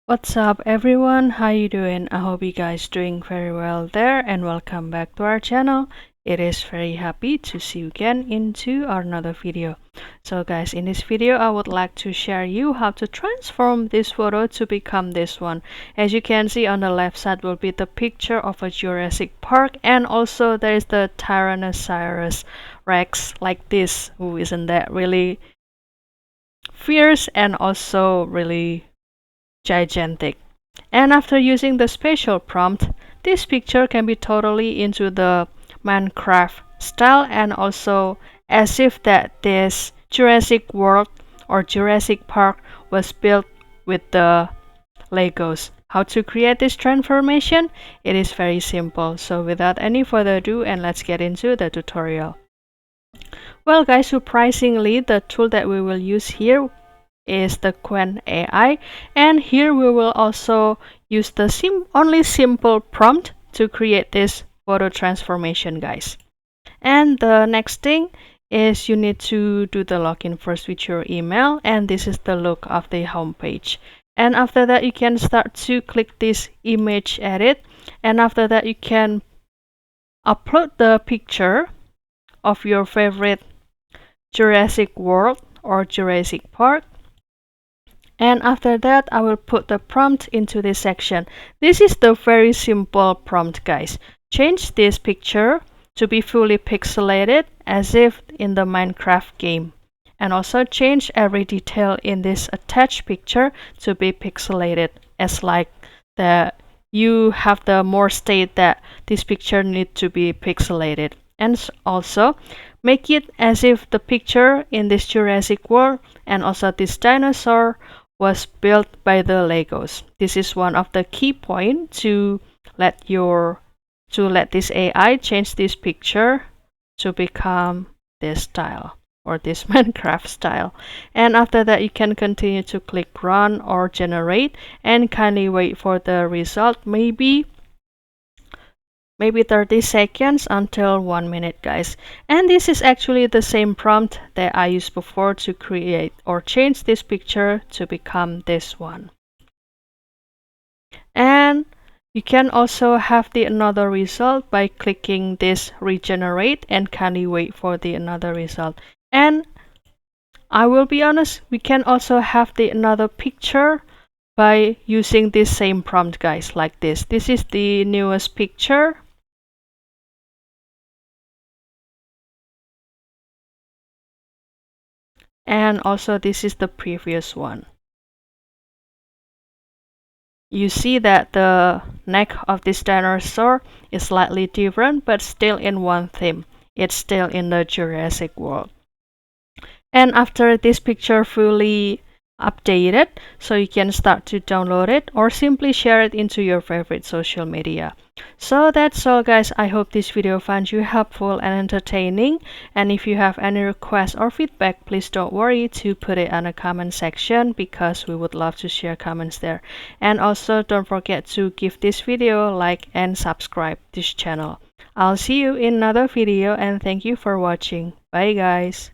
What's up everyone, how you doing? I hope you guys doing very well there and welcome back to our channel. It is very happy to see you again into another video. So guys, in this video I would like to share you how to transform this photo to become this one. As you can see on the left side will be the picture of a Jurassic Park, and also there is the Tyrannosaurus Rex like this. Ooh, isn't that really fierce and also really gigantic. And after using the spatial prompt, this picture can be totally into the Minecraft style, and also as if that this Jurassic World or Jurassic Park was built with the Legos. How to create this transformation? It is very simple. So without any further ado, and let's get into the tutorial. Well guys, surprisingly the tool that we will use here is the Qwen AI, and here we will also use the only simple prompt to create this photo transformation, guys. And the next thing is you need to do the login first with your email, and this is the look of the home page. And after that you can start to click this image edit, and after that you can upload the picture of your favorite Jurassic World or Jurassic Park. And after that I will put the prompt into this section. This is the very simple prompt, guys. Change this picture to be fully pixelated as if in the Minecraft game, and also change every detail in this attached picture to be pixelated, as like that you have the more state that this picture need to be pixelated. And also make it as if the picture in this Jurassic World and also this dinosaur was built by the Legos. This is one of the key points to let this AI change this picture to become this style or this Minecraft style. And after that you can continue to click run or generate, and kindly wait for the result, maybe 30 seconds until 1 minute, guys. And this is actually the same prompt that I used before to create or change this picture to become this one. And you can also have the another result by clicking this regenerate, and kindly wait for the another result. And I will be honest, we can also have the another picture by using this same prompt, guys, like this. This is the newest picture. And also this is the previous one. You see that the neck of this dinosaur is slightly different, but still in one theme. It's still in the Jurassic World. And after this picture fully updated, so you can start to download it or simply share it into your favorite social media. So that's all, guys. I hope this video found you helpful and entertaining, and if you have any requests or feedback, please don't worry to put it in the comment section, because we would love to share comments there. And also don't forget to give this video a like and subscribe this channel. I'll see you in another video, and thank you for watching. Bye guys.